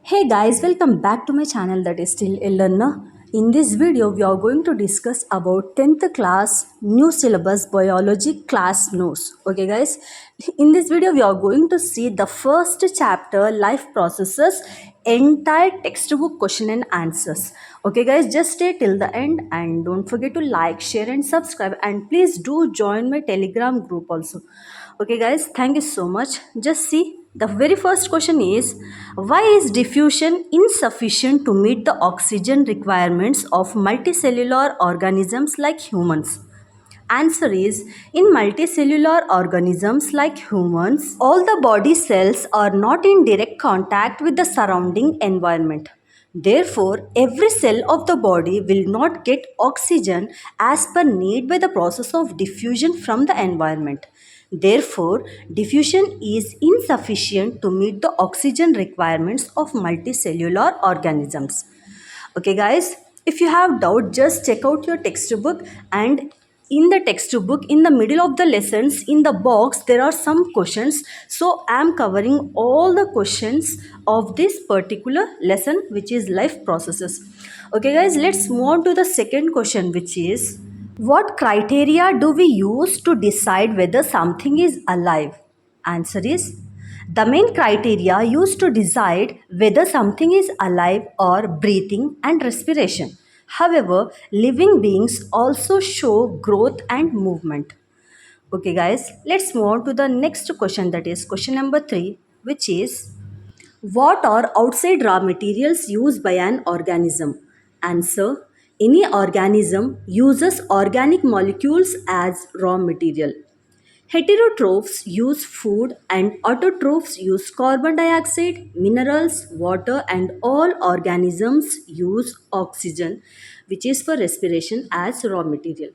Hey guys, welcome back to my channel that is still a learner. In this video, we are going to discuss about 10th class new syllabus biology class notes. Okay guys, in this video, we are going to see the first chapter life processes entire textbook question and answers. Okay guys, just stay till the end and don't forget to like, share and subscribe, and please do join my telegram group also. Okay guys, thank you so much. Just see, the very first question is, why is diffusion insufficient to meet the oxygen requirements of multicellular organisms like humans? Answer is, in multicellular organisms like humans, all the body cells are not in direct contact with the surrounding environment. Therefore, every cell of the body will not get oxygen as per need by the process of diffusion from the environment. Therefore, diffusion is insufficient to meet the oxygen requirements of multicellular organisms. Okay guys, if you have doubt, just check out your textbook, and in the textbook, in the middle of the lessons, in the box there are some questions. So I am covering all the questions of this particular lesson, which is life processes. Okay guys, let's move on to the second question, which is, what criteria do we use to decide whether something is alive? Answer is, the main criteria used to decide whether something is alive are breathing and respiration. However, living beings also show growth and movement. Okay, guys, let's move on to the next question, that is question number 3, which is, what are outside raw materials used by an organism? Answer, any organism uses organic molecules as raw material. Heterotrophs use food and autotrophs use carbon dioxide, minerals, water, and all organisms use oxygen, which is for respiration, as raw material.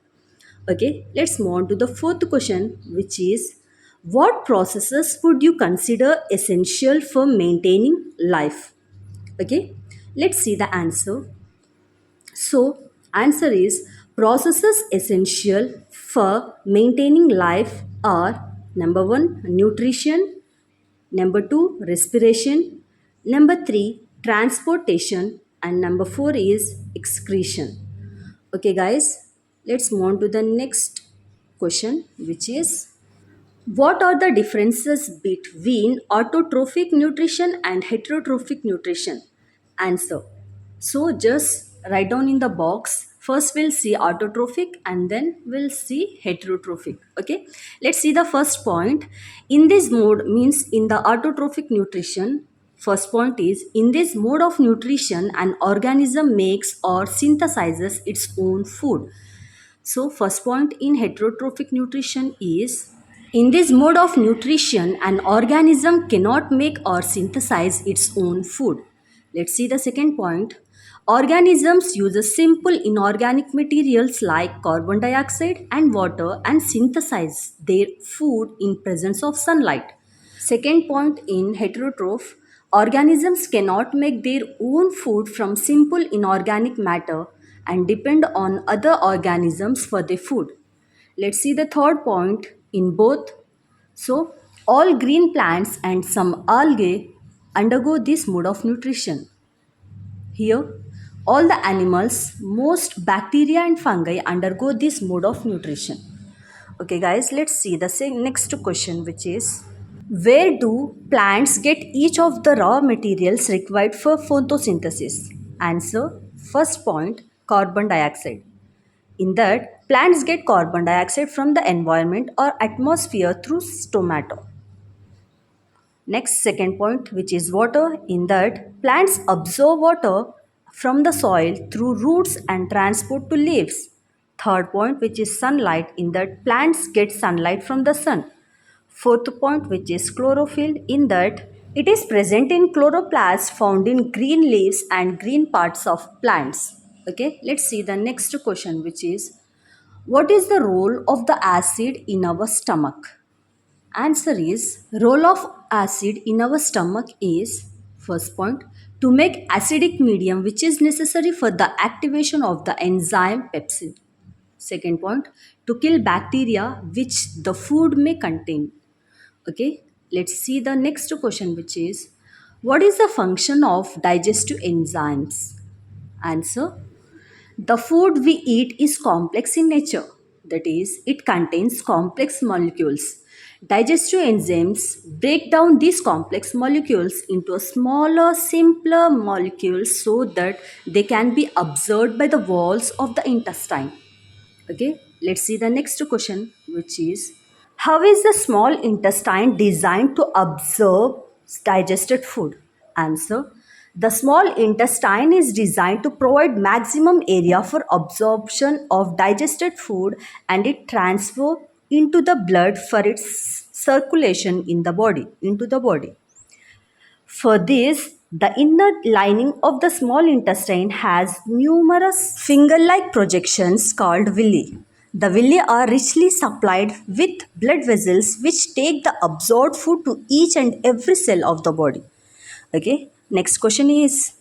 Okay, let's move on to the fourth question, which is, what processes would you consider essential for maintaining life? Okay, let's see the answer. So, answer is, processes essential for maintaining life are: number 1, nutrition; number 2, respiration; number 3, transportation; and number 4 is excretion. Okay guys, let's move on to the next question, which is, what are the differences between autotrophic nutrition and heterotrophic nutrition? Answer. So just write down in the box. First we'll see autotrophic and then we'll see heterotrophic. Okay. Let's see the first point. In this mode, means in the autotrophic nutrition, first point is, in this mode of nutrition, an organism makes or synthesizes its own food. So, first point in heterotrophic nutrition is, in this mode of nutrition, an organism cannot make or synthesize its own food. Let's see the second point. Organisms use simple inorganic materials like carbon dioxide and water and synthesize their food in presence of sunlight. Second point in heterotroph, organisms cannot make their own food from simple inorganic matter and depend on other organisms for their food. Let's see the third point in both. So, all green plants and some algae undergo this mode of nutrition. Here, all the animals, most bacteria and fungi undergo this mode of nutrition. Okay, guys, let's see the next question, which is, where do plants get each of the raw materials required for photosynthesis? Answer, first point, carbon dioxide. In that, plants get carbon dioxide from the environment or atmosphere through stomata. Next, second point, which is water. In that, plants absorb water from the soil through roots and transport to leaves. Third point, which is sunlight. In that, plants get sunlight from the sun. Fourth point, which is chlorophyll. In that, it is present in chloroplasts found in green leaves and green parts of plants. Okay, let's see the next question, which is, what is the role of the acid in our stomach? Answer is, role of acid in our stomach is, first point, to make acidic medium which is necessary for the activation of the enzyme pepsin. Second point, to kill bacteria which the food may contain. Okay, let's see the next question, which is, What is the function of digestive enzymes? Answer. The food we eat is complex in nature. That is, it contains complex molecules. Digestive enzymes break down these complex molecules into smaller, simpler molecules so that they can be absorbed by the walls of the intestine. Okay, let's see the next question, which is how is the small intestine designed to absorb digested food? Answer. The small intestine is designed to provide maximum area for absorption of digested food and it transfer into the blood for its circulation in the body into the body. For this, the inner lining of the small intestine has numerous finger-like projections called villi. The villi are richly supplied with blood vessels which take the absorbed food to each and every cell of the body. Okay, next question is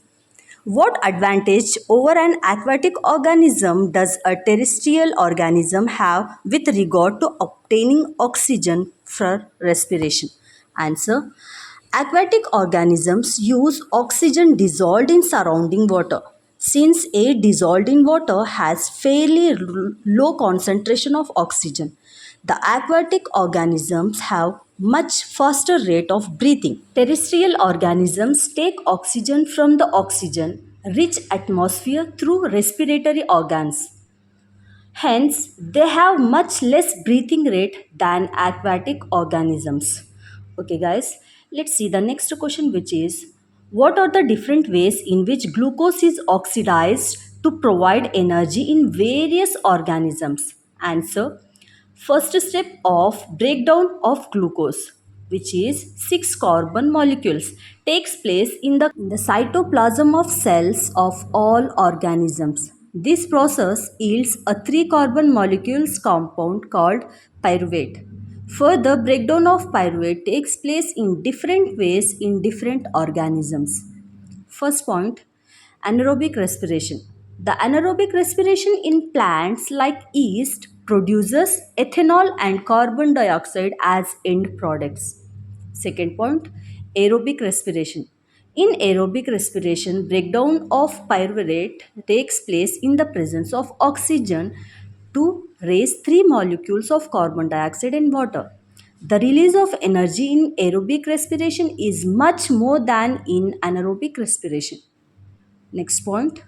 what advantage over an aquatic organism does a terrestrial organism have with regard to obtaining oxygen for respiration? Answer. Aquatic organisms use oxygen dissolved in surrounding water. Since air dissolved in water has fairly low concentration of oxygen, the aquatic organisms have much faster rate of breathing. Terrestrial organisms take oxygen from the oxygen rich atmosphere through respiratory organs. Hence, they have much less breathing rate than aquatic organisms. Okay, guys, let's see the next question, which is what are the different ways in which glucose is oxidized to provide energy in various organisms? Answer. First step of breakdown of glucose, which is 6 carbon molecules, takes place in the cytoplasm of cells of all organisms. This process yields a 3 carbon molecules compound called pyruvate. Further breakdown of pyruvate takes place in different ways in different organisms. First point, anaerobic respiration. The anaerobic respiration in plants like yeast produces ethanol and carbon dioxide as end products. Second point, aerobic respiration. In aerobic respiration, breakdown of pyruvate takes place in the presence of oxygen to raise three molecules of carbon dioxide and water. The release of energy in aerobic respiration is much more than in anaerobic respiration. Next point,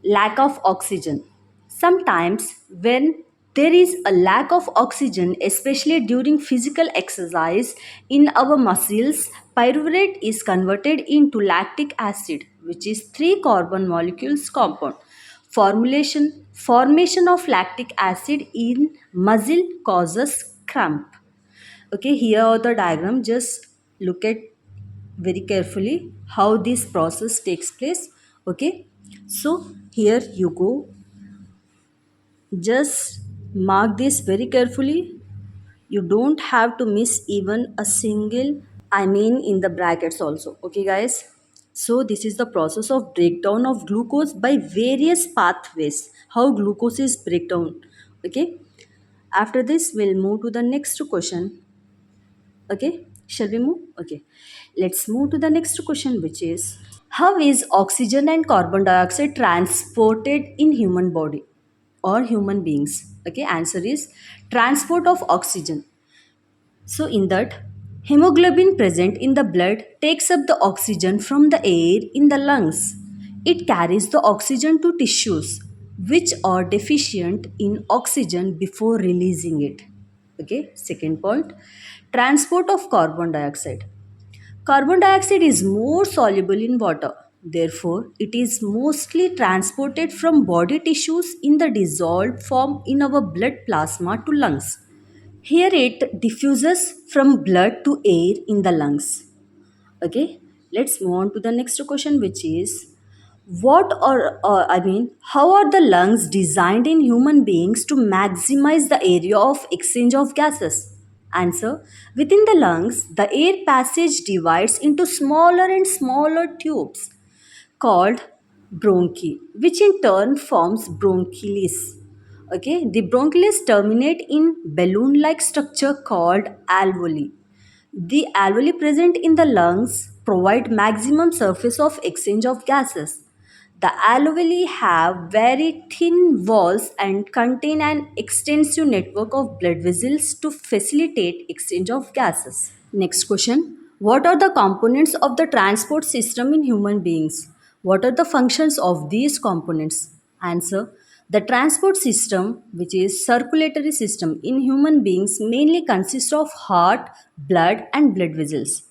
lack of oxygen. Sometimes, when there is a lack of oxygen, especially during physical exercise in our muscles, pyruvate is converted into lactic acid, which is 3 carbon molecules compound. Formation of lactic acid in muscle causes cramp. Okay, here are the diagram. Just look at very carefully how this process takes place. Okay, so here you go, just mark this very carefully. You don't have to miss even a single, I mean in the brackets also. Okay, guys, so this is the process of breakdown of glucose by various pathways, how glucose is breakdown. Okay, after this we'll move to the next question. Okay, shall we move? Okay, let's move to the next question, which is how is oxygen and carbon dioxide transported in human body or human beings? Okay, answer is transport of oxygen. So, in that, hemoglobin present in the blood takes up the oxygen from the air in the lungs. It carries the oxygen to tissues which are deficient in oxygen before releasing it. Okay, second point, transport of carbon dioxide. Carbon dioxide is more soluble in water. Therefore, it is mostly transported from body tissues in the dissolved form in our blood plasma to lungs. Here it diffuses from blood to air in the lungs. Okay, let's move on to the next question, which is how are the lungs designed in human beings to maximize the area of exchange of gases? Answer. Within the lungs, the air passage divides into smaller and smaller tubes called bronchi, which in turn forms bronchioles. Okay, the bronchioles terminate in balloon-like structure called alveoli. The alveoli present in the lungs provide maximum surface of exchange of gases. The alveoli have very thin walls and contain an extensive network of blood vessels to facilitate exchange of gases. Next question. What are the components of the transport system in human beings? What are the functions of these components? Answer. The transport system, which is circulatory system in human beings, mainly consists of heart, blood and blood vessels.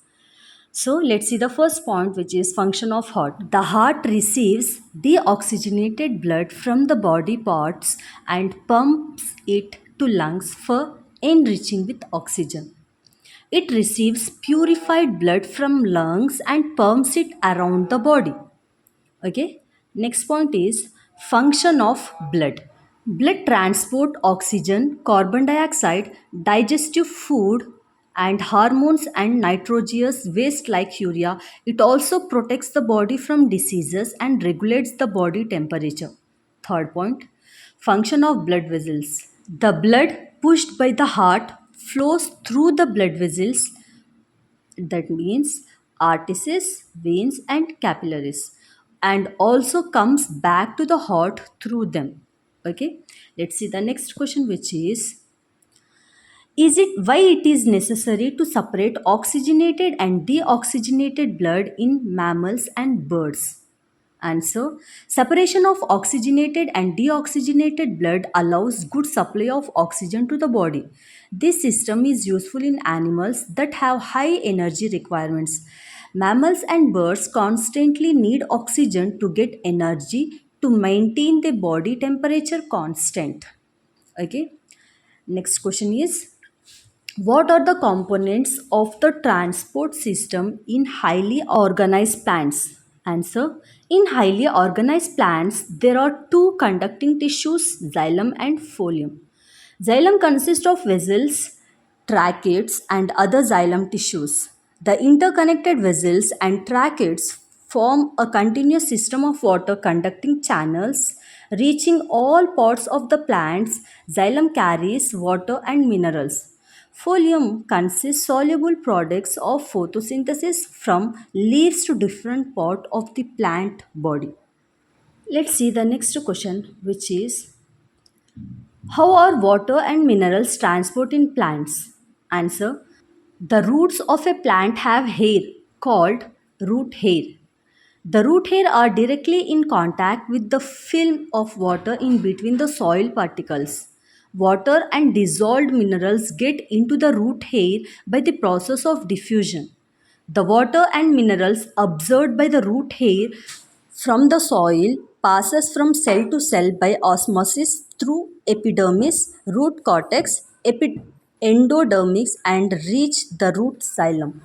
So let's see the first point, which is function of heart. The heart receives deoxygenated blood from the body parts and pumps it to lungs for enriching with oxygen. It receives purified blood from lungs and pumps it around the body. Okay. Next point is function of blood. Blood transport oxygen, carbon dioxide, digestive food and hormones and nitrogenous waste like urea. It also protects the body from diseases and regulates the body temperature. Third point, function of blood vessels. The blood pushed by the heart flows through the blood vessels, that means arteries, veins and capillaries, and also comes back to the heart through them. Okay, let's see the next question, which is it why it is necessary to separate oxygenated and deoxygenated blood in mammals and birds? Answer. Separation of oxygenated and deoxygenated blood allows good supply of oxygen to the body. This system is useful in animals that have high energy requirements. Mammals and birds constantly need oxygen to get energy to maintain their body temperature constant. Okay. Next question is, what are the components of the transport system in highly organized plants? Answer. In highly organized plants, there are two conducting tissues, xylem and phloem. Xylem consists of vessels, tracheids, and other xylem tissues. The interconnected vessels and tracheids form a continuous system of water conducting channels reaching all parts of the plants. Xylem carries water and minerals. Phloem consists soluble products of photosynthesis from leaves to different part of the plant body. Let's see the next question, which is, how are water and minerals transported in plants? Answer. The roots of a plant have hair called root hair. The root hair are directly in contact with the film of water in between the soil particles. Water and dissolved minerals get into the root hair by the process of diffusion. The water and minerals absorbed by the root hair from the soil passes from cell to cell by osmosis through epidermis, root cortex, endodermis and reach the root xylem.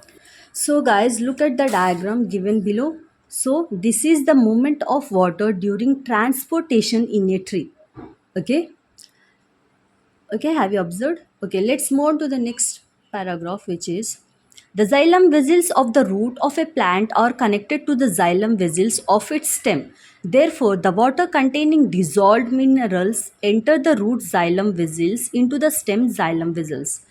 So guys, look at the diagram given below. So this is the movement of water during transportation in a tree. Okay. Okay, have you observed? Okay, let's move on to the next paragraph, which is, the xylem vessels of the root of a plant are connected to the xylem vessels of its stem. Therefore, the water containing dissolved minerals enter the root xylem vessels into the stem xylem vessels.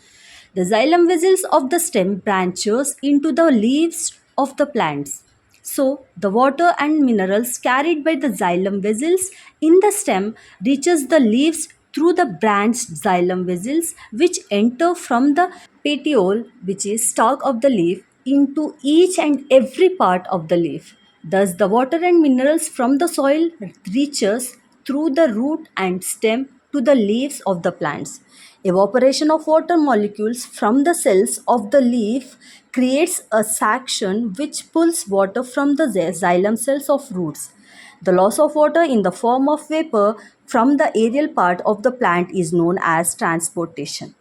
The xylem vessels of the stem branches into the leaves of the plants. So, the water and minerals carried by the xylem vessels in the stem reaches the leaves through the branched xylem vessels, which enter from the petiole, which is stalk of the leaf, into each and every part of the leaf. Thus, the water and minerals from the soil reaches through the root and stem to the leaves of the plants. Evaporation of water molecules from the cells of the leaf creates a suction which pulls water from the xylem cells of roots. The loss of water in the form of vapor from the aerial part of the plant is known as transportation.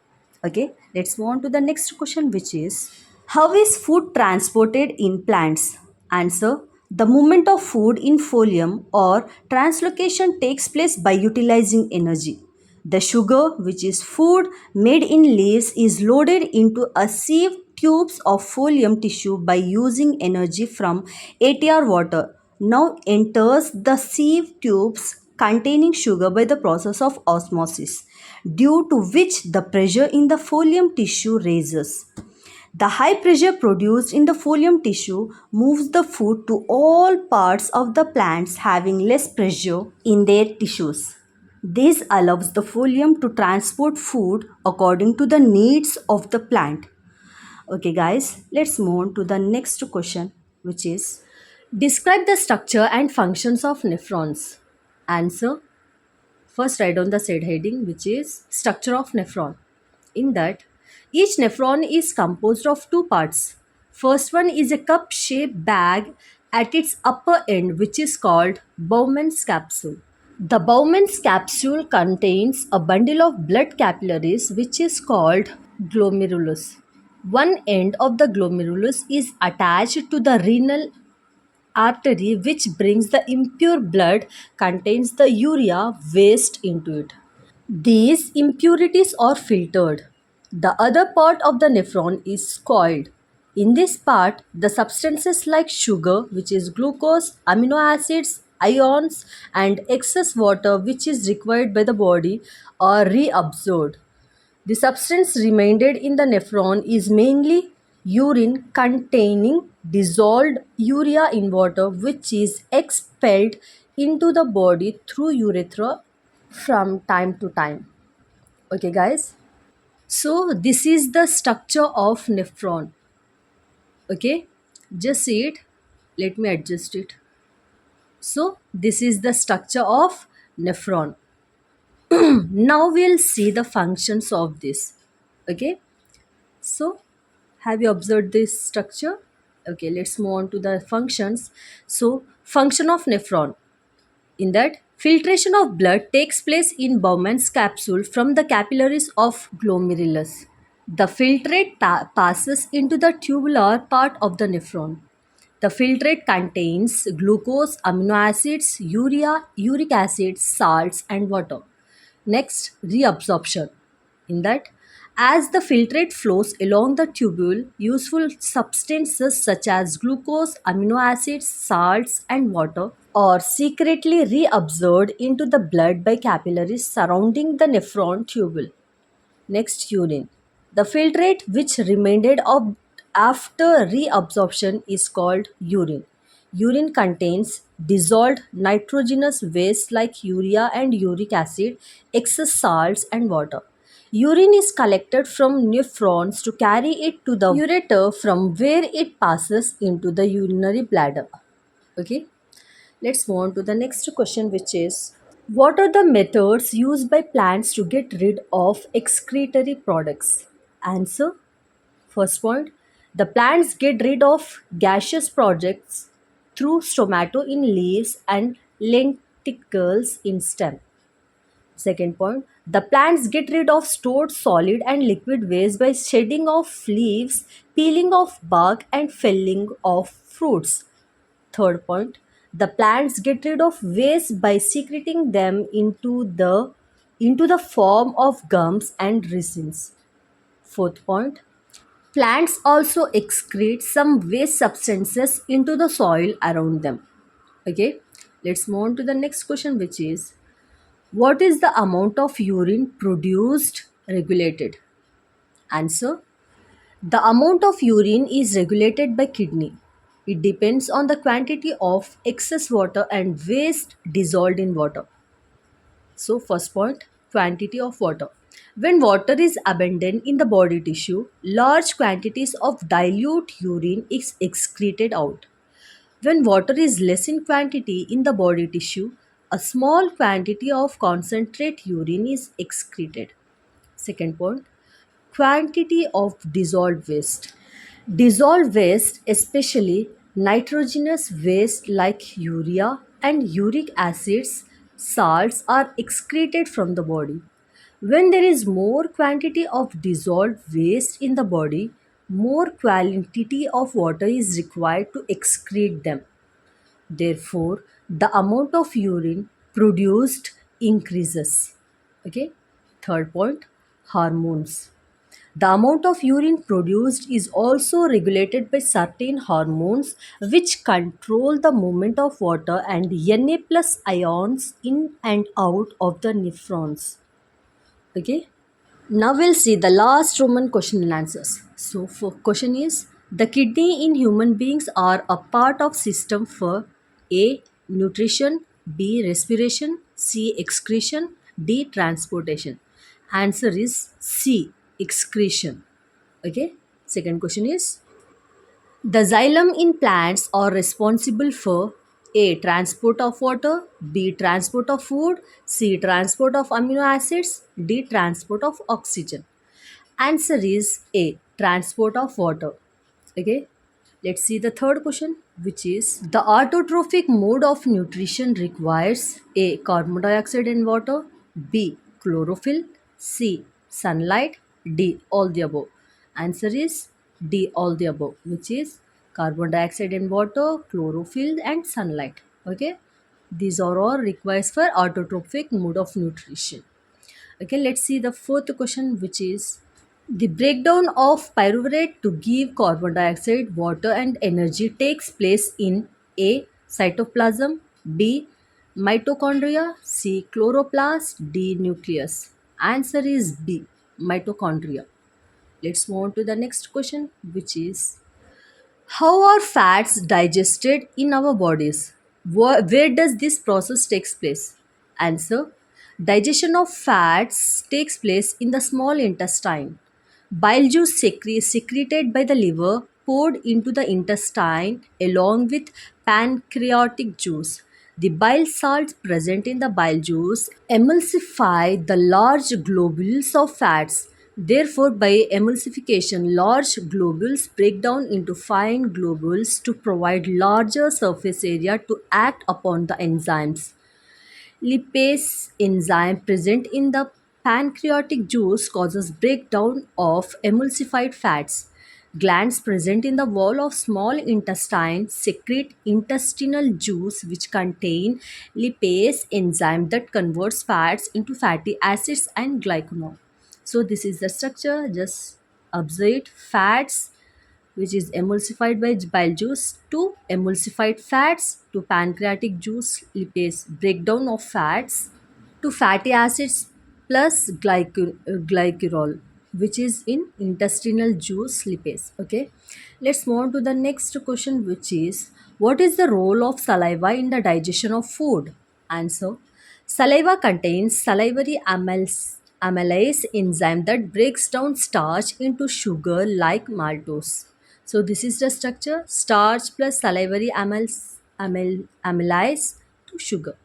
Okay, let's move on to the next question, which is, how is food transported in plants? Answer. The movement of food in phloem or translocation takes place by utilizing energy. The sugar, which is food made in leaves, is loaded into a sieve tubes of phloem tissue by using energy from ATR water. Now enters the sieve tubes containing sugar by the process of osmosis, due to which the pressure in the phloem tissue raises. The high pressure produced in the phloem tissue moves the food to all parts of the plants having less pressure in their tissues. This allows the phloem to transport food according to the needs of the plant. Okay guys, let's move on to the next question, which is describe the structure and functions of nephrons. Answer. First write down the said heading, which is structure of nephron. In that, each nephron is composed of two parts. First one is a cup-shaped bag at its upper end, which is called Bowman's capsule. The Bowman's capsule contains a bundle of blood capillaries, which is called glomerulus. One end of the glomerulus is attached to the renal artery, which brings the impure blood contains the urea waste into it. These impurities are filtered. The other part of the nephron is coiled. In this part, the substances like sugar, which is glucose, amino acids, ions, and excess water, which is required by the body, are reabsorbed. The substance remained in the nephron is mainly urine containing dissolved urea in water, which is expelled into the body through urethra from time to time. Okay, guys. So this is the structure of nephron. Okay, just see it. Let me adjust it. So this is the structure of nephron. Now we'll see the functions of this. Okay. So have you observed this structure? Okay, let's move on to the functions. So function of nephron. In that, filtration of blood takes place in Bowman's capsule from the capillaries of glomerulus. The filtrate passes into the tubular part of the nephron. The filtrate contains glucose, amino acids, urea, uric acid, salts, and water. Next, reabsorption. In that, as the filtrate flows along the tubule, useful substances such as glucose, amino acids, salts, and water are secretly reabsorbed into the blood by capillaries surrounding the nephron tubule. Next, urine. The filtrate which remained after reabsorption is called urine. Urine contains dissolved nitrogenous waste like urea and uric acid, excess salts, and water. Urine is collected from nephrons to carry it to the ureter from where it passes into the urinary bladder. Okay, let's move on to the next question, which is what are the methods used by plants to get rid of excretory products? Answer. First point, the plants get rid of gaseous products through stomato in leaves and lenticels in stem. Second point, the plants get rid of stored solid and liquid waste by shedding of leaves, peeling off bark, and felling of fruits. Third point, the plants get rid of waste by secreting them into the form of gums and resins. Fourth point, plants also excrete some waste substances into the soil around them. Okay, let's move on to the next question, which is what is the amount of urine produced regulated? Answer. The amount of urine is regulated by kidney. It depends on the quantity of excess water and waste dissolved in water. So, first point, quantity of water. When water is abundant in the body tissue, large quantities of dilute urine is excreted out. When water is less in quantity in the body tissue, a small quantity of concentrate urine is excreted. Second point, quantity of dissolved waste. Dissolved waste, especially nitrogenous waste like urea and uric acids, salts, are excreted from the body. When there is more quantity of dissolved waste in the body, more quantity of water is required to excrete them. Therefore, the amount of urine produced increases. Okay. Third point, hormones. The amount of urine produced is also regulated by certain hormones which control the movement of water and Na plus ions in and out of the nephrons. Okay. Now we'll see the last Roman question and answers. So for question is, the kidney in human beings are a part of system for A. Nutrition, B. Respiration, C. Excretion, D. Transportation. Answer is C. Excretion. Okay. Second question is, the xylem in plants are responsible for A. Transport of water, B. Transport of food, C. Transport of amino acids, D. Transport of oxygen. Answer is A. Transport of water. Okay. Let's see the third question, which is, the autotrophic mode of nutrition requires A. Carbon dioxide and water, B. Chlorophyll, C. Sunlight, D. All the above. Answer is D. All the above, which is carbon dioxide and water, chlorophyll, and sunlight. Okay. These are all requires for autotrophic mode of nutrition. Okay, let's see the fourth question, which is, the breakdown of pyruvate to give carbon dioxide, water, and energy takes place in A. Cytoplasm, B. Mitochondria, C. Chloroplast, D. Nucleus. Answer is B. Mitochondria. Let's move on to the next question, which is, how are fats digested in our bodies? Where does this process takes place? Answer: digestion of fats takes place in the small intestine. Bile juice secreted by the liver poured into the intestine along with pancreatic juice. The bile salts present in the bile juice emulsify the large globules of fats. Therefore, by emulsification, large globules break down into fine globules to provide larger surface area to act upon the enzymes. Lipase enzyme present in the pancreatic juice causes breakdown of emulsified fats. Glands present in the wall of small intestine secrete intestinal juice which contain lipase enzyme that converts fats into fatty acids and glycanol. So this is the structure. Just observe fats, which is emulsified by bile juice, to emulsified fats, to pancreatic juice lipase breakdown of fats, to fatty acids plus glycerol, which is in intestinal juice lipase. Okay, let's move on to the next question, which is, what is the role of saliva in the digestion of food? Answer: saliva contains salivary amylase enzyme that breaks down starch into sugar like maltose. So this is the structure: starch plus salivary amylase to sugar.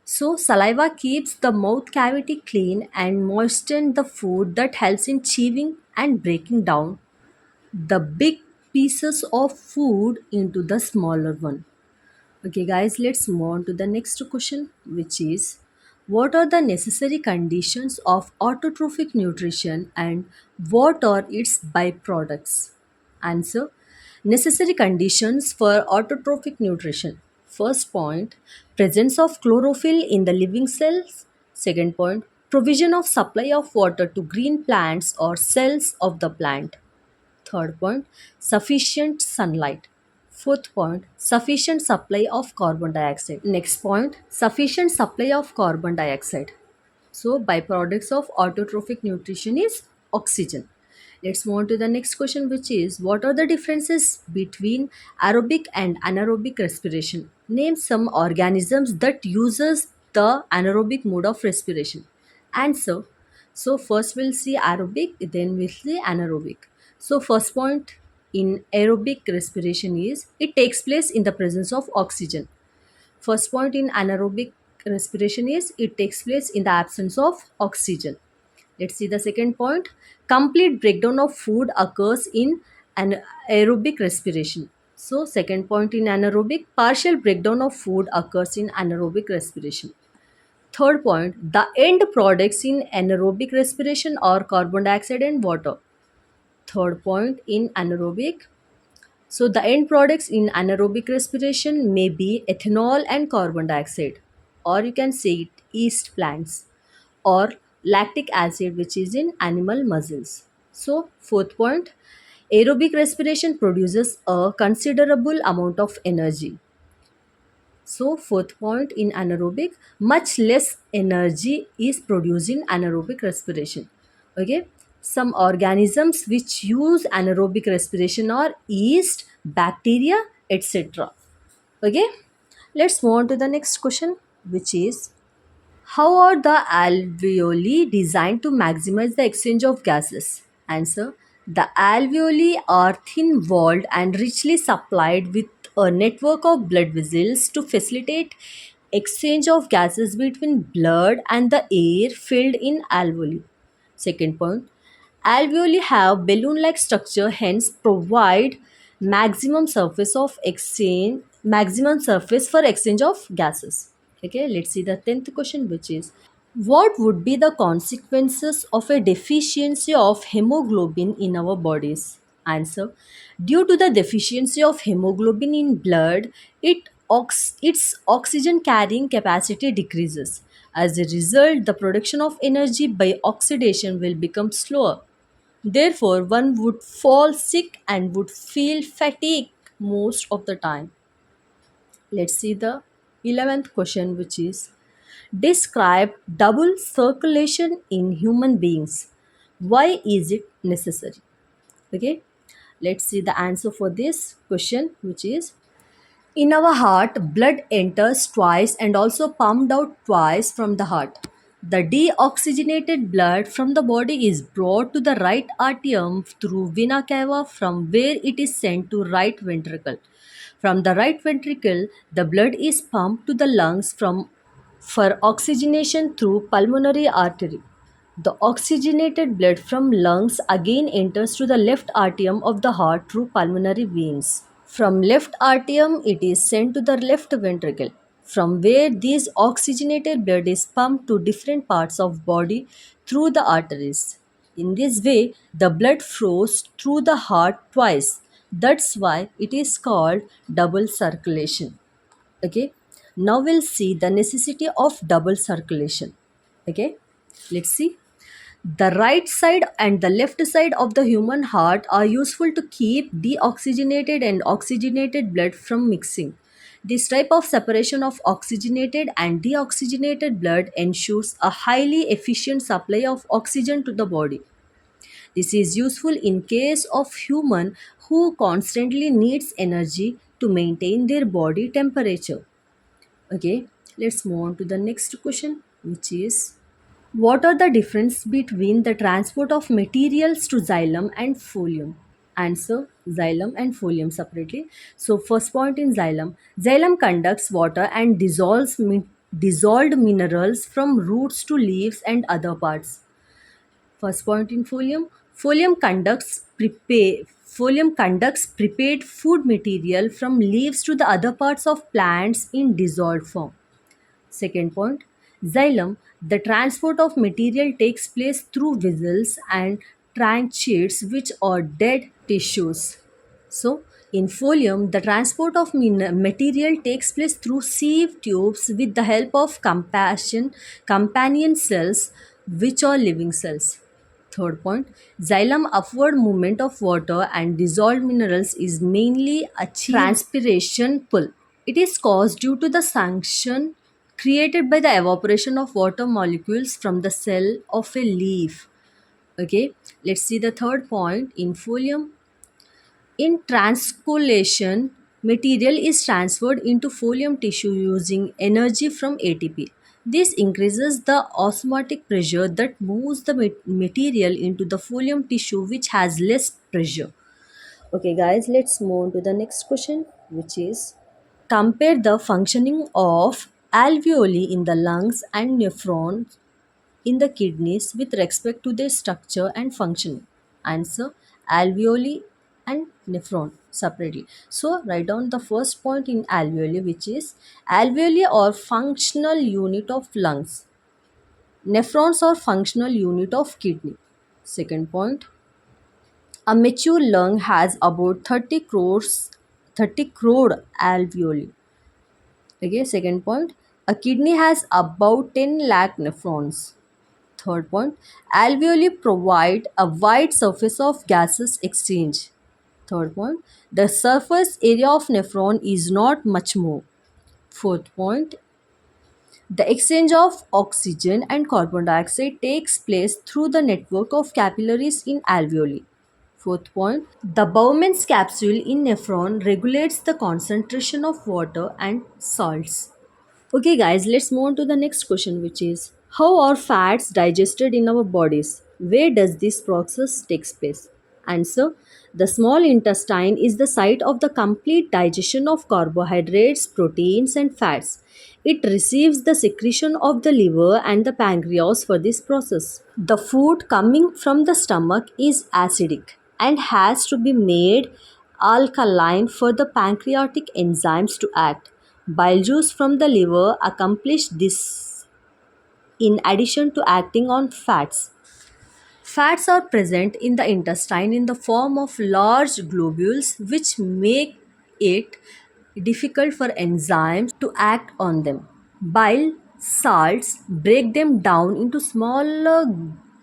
So saliva keeps the mouth cavity clean and moisten the food, that helps in chewing and breaking down the big pieces of food into the smaller one. Okay, guys, let's move on to the next question, which is, what are the necessary conditions of autotrophic nutrition and what are its byproducts? Answer: necessary conditions for autotrophic nutrition. First point: presence of chlorophyll in the living cells. Second point: provision of supply of water to green plants or cells of the plant. Third point: sufficient sunlight. Fourth point: sufficient supply of carbon dioxide. Next point: sufficient supply of carbon dioxide. So, byproducts of autotrophic nutrition is oxygen. Let's move on to the next question, which is, what are the differences between aerobic and anaerobic respiration? Name some organisms that uses the anaerobic mode of respiration. Answer: so first we'll see aerobic, then we'll see anaerobic. So first point in aerobic respiration is, it takes place in the presence of oxygen. First point in anaerobic respiration is, it takes place in the absence of oxygen. Let's see the second point. Complete breakdown of food occurs in an aerobic respiration. So second point in anaerobic, partial breakdown of food occurs in anaerobic respiration. Third point, the end products in anaerobic respiration are carbon dioxide and water. Third point in anaerobic, so the end products in anaerobic respiration may be ethanol and carbon dioxide, or you can say it yeast plants, or lactic acid, which is in animal muscles. So, fourth point, aerobic respiration produces a considerable amount of energy. So fourth point in anaerobic, much less energy is produced in anaerobic respiration. Okay, some organisms which use anaerobic respiration are yeast, bacteria, etc. Okay, let's move on to the next question, which is how are the alveoli designed to maximize the exchange of gases? Answer: the alveoli are thin walled and richly supplied with a network of blood vessels to facilitate exchange of gases between blood and the air filled in alveoli. Second point, alveoli have balloon-like structure, hence provide maximum surface for exchange of gases. Okay, let's see the 10th question, which is what would be the consequences of a deficiency of hemoglobin in our bodies? Answer: due to the deficiency of hemoglobin in blood, its oxygen carrying capacity decreases. As a result, the production of energy by oxidation will become slower. Therefore, one would fall sick and would feel fatigue most of the time. Let's see the 11th question, which is describe double circulation in human beings. Why is it necessary? Okay, let's see the answer for this question, which is in our heart, blood enters twice and also pumped out twice from the heart. The deoxygenated blood from the body is brought to the right atrium through vena cava, from where it is sent to right ventricle. From the right ventricle, the blood is pumped to the lungs for oxygenation through pulmonary artery. The oxygenated blood from lungs again enters to the left atrium of the heart through pulmonary veins. From left atrium, it is sent to the left ventricle, from where this oxygenated blood is pumped to different parts of body through the arteries. In this way, the blood flows through the heart twice. That's why it is called double circulation. Okay. Now we'll see the necessity of double circulation. Okay. Let's see. The right side and the left side of the human heart are useful to keep deoxygenated and oxygenated blood from mixing. This type of separation of oxygenated and deoxygenated blood ensures a highly efficient supply of oxygen to the body. This is useful in case of human who constantly needs energy to maintain their body temperature. Okay, let's move on to the next question, which is what are the difference between the transport of materials to xylem and phloem? Answer: xylem and phloem separately. So first point in xylem. Xylem conducts water and dissolved minerals from roots to leaves and other parts. First point in phloem. Phloem conducts prepared food material from leaves to the other parts of plants in dissolved form. Second point, xylem, the transport of material takes place through vessels and trancheates, which are dead tissues. So, in phloem, the transport of material takes place through sieve tubes with the help of companion cells, which are living cells. Third point, xylem upward movement of water and dissolved minerals is mainly achieved transpiration pull. It is caused due to the suction created by the evaporation of water molecules from the cell of a leaf. Okay, let's see the third point in phloem. In transcollation, material is transferred into phloem tissue using energy from ATP. This increases the osmotic pressure that moves the material into the phloem tissue, which has less pressure. Okay, guys, let's move on to the next question, which is compare the functioning of alveoli in the lungs and nephrons in the kidneys with respect to their structure and functioning. Answer: alveoli and nephron separately. So write down the first point in alveoli, which is alveoli or functional unit of lungs. Nephrons are functional unit of kidney. Second point, a mature lung has about 30 crore alveoli. Okay, second point, a kidney has about 10 lakh nephrons. Third point, alveoli provide a wide surface of gases exchange. Third point, the surface area of nephron is not much more. Fourth point, the exchange of oxygen and carbon dioxide takes place through the network of capillaries in alveoli. Fourth point, the Bowman's capsule in nephron regulates the concentration of water and salts. Okay, guys, let's move on to the next question, which is how are fats digested in our bodies? Where does this process takes place? Answer: the small intestine is the site of the complete digestion of carbohydrates, proteins, and fats. It receives the secretion of the liver and the pancreas for this process. The food coming from the stomach is acidic and has to be made alkaline for the pancreatic enzymes to act. Bile juice from the liver accomplish this in addition to acting on fats. Fats are present in the intestine in the form of large globules which make it difficult for enzymes to act on them. Bile salts break them down into smaller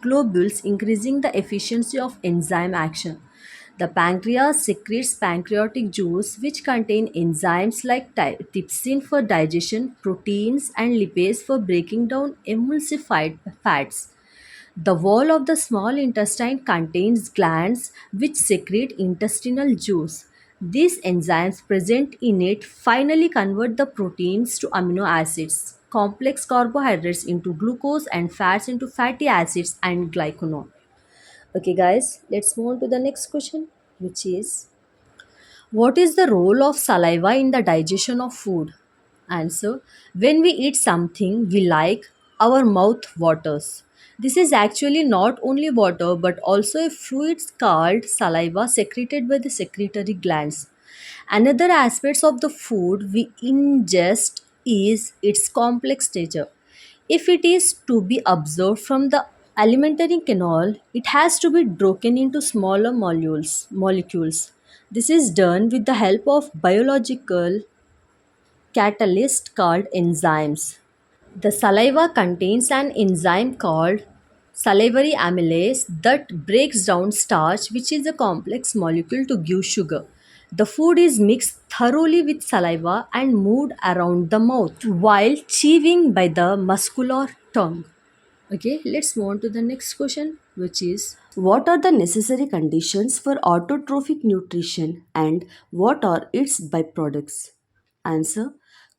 globules, increasing the efficiency of enzyme action. The pancreas secretes pancreatic juice, which contain enzymes like trypsin for digestion, proteins, and lipase for breaking down emulsified fats. The wall of the small intestine contains glands which secrete intestinal juice. These enzymes present in it finally convert the proteins to amino acids, complex carbohydrates into glucose, and fats into fatty acids and glycanol. Okay, guys, let's move on to the next question, which is what is the role of saliva in the digestion of food? Answer: when we eat something we like, our mouth waters. This is actually not only water but also a fluid called saliva secreted by the secretory glands. Another aspect of the food we ingest is its complex nature. If it is to be absorbed from the alimentary canal, it has to be broken into smaller molecules. This is done with the help of biological catalyst called enzymes. The saliva contains an enzyme called salivary amylase that breaks down starch, which is a complex molecule, to give sugar. The food is mixed thoroughly with saliva and moved around the mouth while chewing by the muscular tongue. Okay, let's move on to the next question, which is what are the necessary conditions for autotrophic nutrition and what are its byproducts? Answer: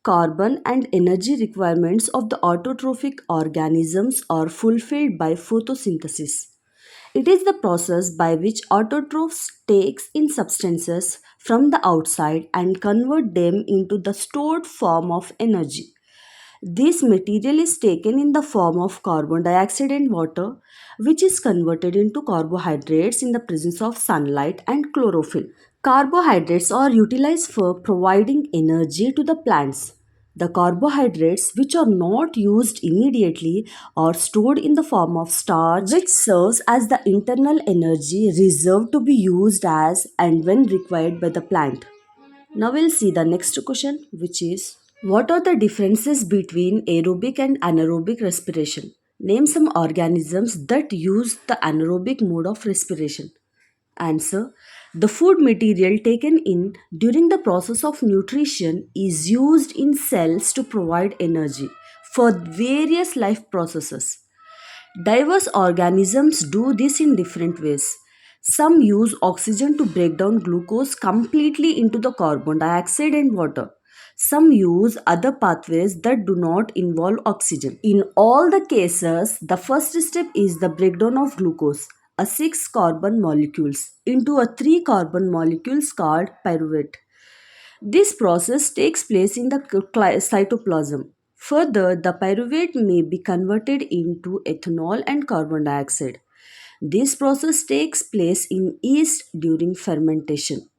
carbon and energy requirements of the autotrophic organisms are fulfilled by photosynthesis. It is the process by which autotrophs takes in substances from the outside and convert them into the stored form of energy. This material is taken in the form of carbon dioxide and water, which is converted into carbohydrates in the presence of sunlight and chlorophyll. Carbohydrates are utilized for providing energy to the plants. The carbohydrates, which are not used immediately, are stored in the form of starch, which serves as the internal energy reserve to be used as and when required by the plant. Now we'll see the next question, which is what are the differences between aerobic and anaerobic respiration? Name some organisms that use the anaerobic mode of respiration. Answer: the food material taken in during the process of nutrition is used in cells to provide energy for various life processes. Diverse organisms do this in different ways. Some use oxygen to break down glucose completely into the carbon dioxide and water. Some use other pathways that do not involve oxygen. In all the cases, the first step is the breakdown of glucose, a 6 carbon molecules, into a 3 carbon molecules called pyruvate. This process takes place in the cytoplasm. Further, the pyruvate may be converted into ethanol and carbon dioxide. This process takes place in yeast during fermentation.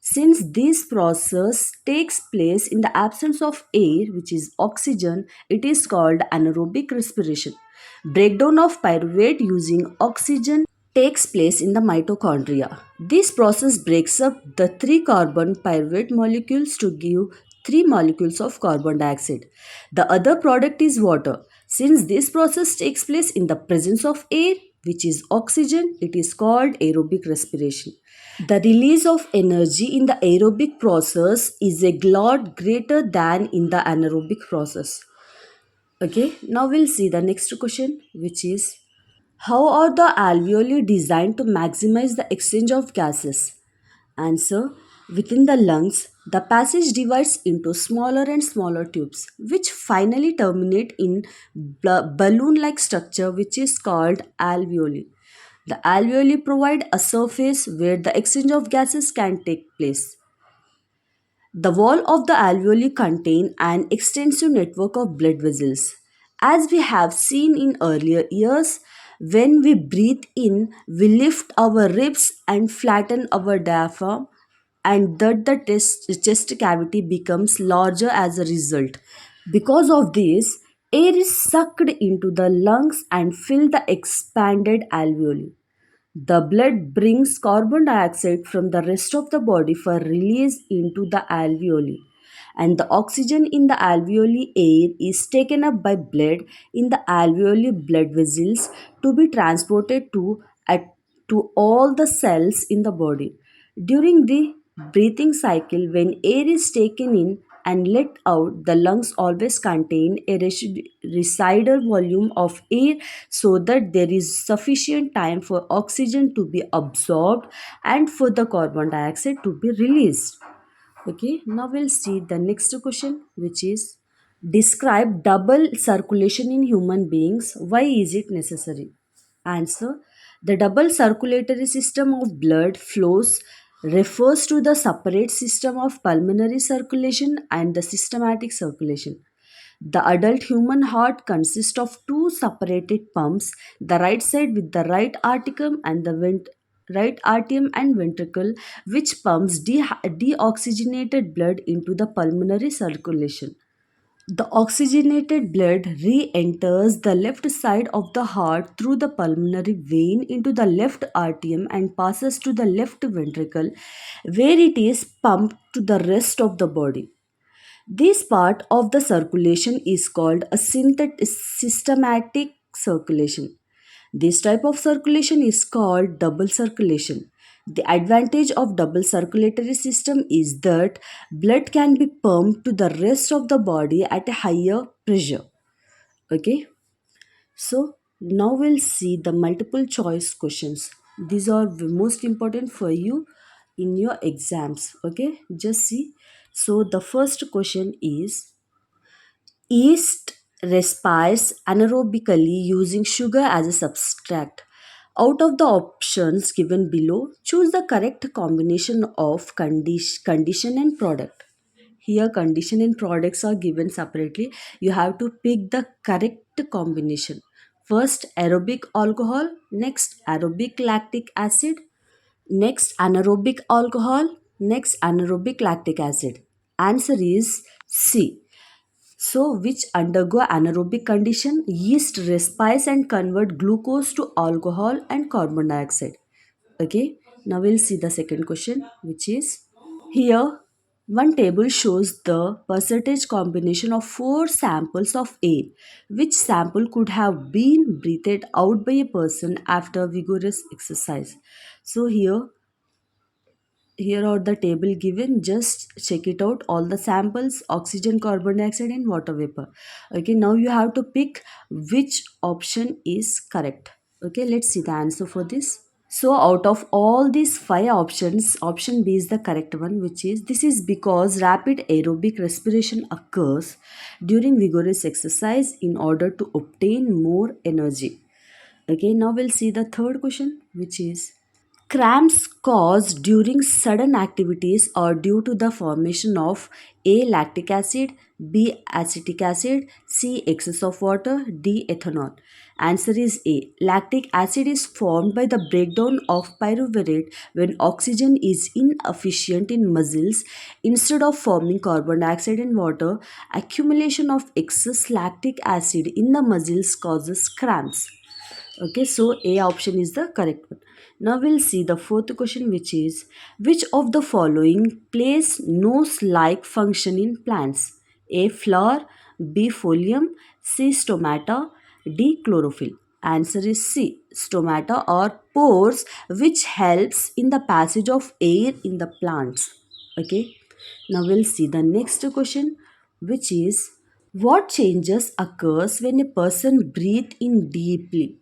Since this process takes place in the absence of air, which is oxygen, it is called anaerobic respiration. Breakdown of pyruvate using oxygen takes place in the mitochondria. This process breaks up the 3 carbon pyruvate molecules to give 3 molecules of carbon dioxide. The other product is water. Since this process takes place in the presence of air, which is oxygen. It is called aerobic respiration. The release of energy in the aerobic process is a lot greater than in the anaerobic process. Okay, now we'll see the next question, which is how are the alveoli designed to maximize the exchange of gases? Answer: within the lungs, the passage divides into smaller and smaller tubes, which finally terminate in balloon like structure, which is called alveoli. The alveoli provide a surface where the exchange of gases can take place. The wall of the alveoli contain an extensive network of blood vessels. As we have seen in earlier years, when we breathe in, we lift our ribs and flatten our diaphragm, and that the chest cavity becomes larger as a result. Because of this, air is sucked into the lungs and fill the expanded alveoli. The blood brings carbon dioxide from the rest of the body for release into the alveoli, and the oxygen in the alveoli air is taken up by blood in the alveoli blood vessels to be transported to all the cells in the body. During the breathing cycle, when air is taken in and let out, the lungs always contain a residual volume of air so that there is sufficient time for oxygen to be absorbed and for the carbon dioxide to be released. Okay, now we'll see the next question, which is describe double circulation in human beings. Why is it necessary? Answer: the double circulatory system of blood flows refers to the separate system of pulmonary circulation and the systematic circulation. The adult human heart consists of two separated pumps, the right side with the right atrium and the right atrium and ventricle, which pumps deoxygenated blood into the pulmonary circulation. The oxygenated blood re-enters the left side of the heart through the pulmonary vein into the left atrium and passes to the left ventricle, where it is pumped to the rest of the body. This part of the circulation is called a systematic circulation. This type of circulation is called double circulation. The advantage of double circulatory system is that blood can be pumped to the rest of the body at a higher pressure. Okay, so now we'll see the multiple choice questions. These are the most important for you in your exams. Okay, just see. So the first question is: yeast respires anaerobically using sugar as a substrate. Out of the options given below, choose the correct combination of condition and product. Here, condition and products are given separately. You have to pick the correct combination. First, aerobic alcohol, next, aerobic lactic acid, next, anaerobic alcohol, next, anaerobic lactic acid. Answer is C. So, which undergo anaerobic condition, yeast respires and convert glucose to alcohol and carbon dioxide. Okay, now we'll see the second question, which is here one table shows the percentage combination of four samples of air. Which sample could have been breathed out by a person after vigorous exercise? So here are the table given, just check it out, all the samples: oxygen, carbon dioxide and water vapor. Okay, now you have to pick which option is correct. Okay, let's see the answer for this. So out of all these five options, option B is the correct one, which is this is because rapid aerobic respiration occurs during vigorous exercise in order to obtain more energy. Okay, now we'll see the third question, which is cramps caused during sudden activities are due to the formation of A. Lactic acid, B. Acetic acid, C. Excess of water, D. Ethanol. Answer is A. Lactic acid is formed by the breakdown of pyruvate when oxygen is inefficient in muscles. Instead of forming carbon dioxide and water, accumulation of excess lactic acid in the muscles causes cramps. Okay, so A option is the correct one. Now we'll see the fourth question, which is which of the following plays nose-like function in plants? A. Flower, B. Folium, C. Stomata, D. Chlorophyll. Answer is C. Stomata or pores, which helps in the passage of air in the plants. Okay. Now we'll see the next question, which is what changes occurs when a person breathe in deeply.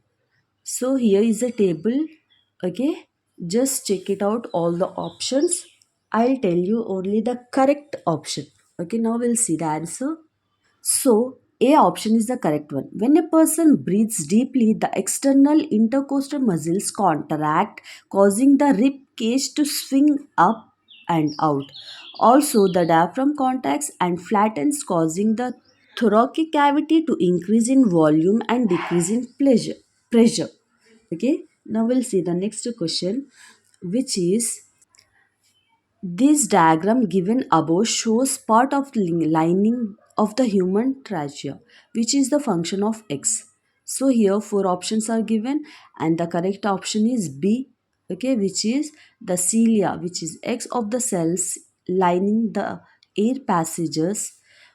So here is a table. Okay. Just check it out, all the options. I'll tell you only the correct option. Okay. Now we'll see the answer. So, A option is the correct one. When a person breathes deeply, the external intercostal muscles contract, causing the rib cage to swing up and out. Also, the diaphragm contracts and flattens, causing the thoracic cavity to increase in volume and decrease in pressure. Okay, now we'll see the next question, which is this diagram given above shows part of the lining of the human trachea, which is the function of X. So here four options are given, and the correct option is B, okay, which is the cilia, which is X of the cells lining the air passages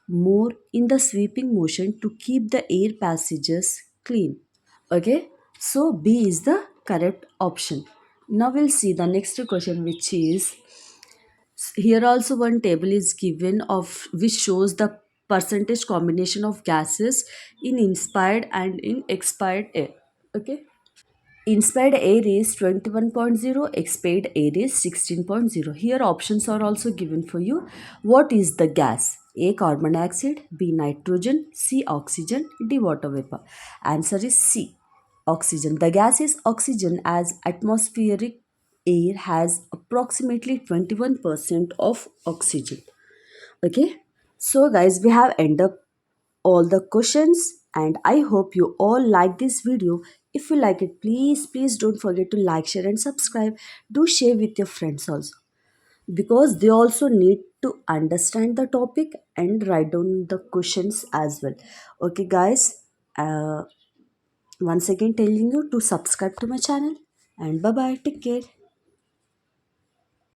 more in the sweeping motion to keep the air passages clean. Okay, so B is the correct option. Now we'll see the next question, which is here also one table is given of which shows the percentage combination of gases in inspired and in expired air. Okay. Inspired air is 21.0, expired air is 16.0. Here options are also given for you. What is the gas? A. Carbon dioxide, B. Nitrogen, C. Oxygen, D. Water vapor. Answer is C. Oxygen. The gas is oxygen as atmospheric air has approximately 21% of oxygen. Okay. So guys, we have ended up all the questions and I hope you all like this video. If you like it, please don't forget to like, share and subscribe. Do share with your friends also, because they also need to understand the topic and write down the questions as well. Okay guys, uh, once again telling you to subscribe to my channel, and bye bye, take care.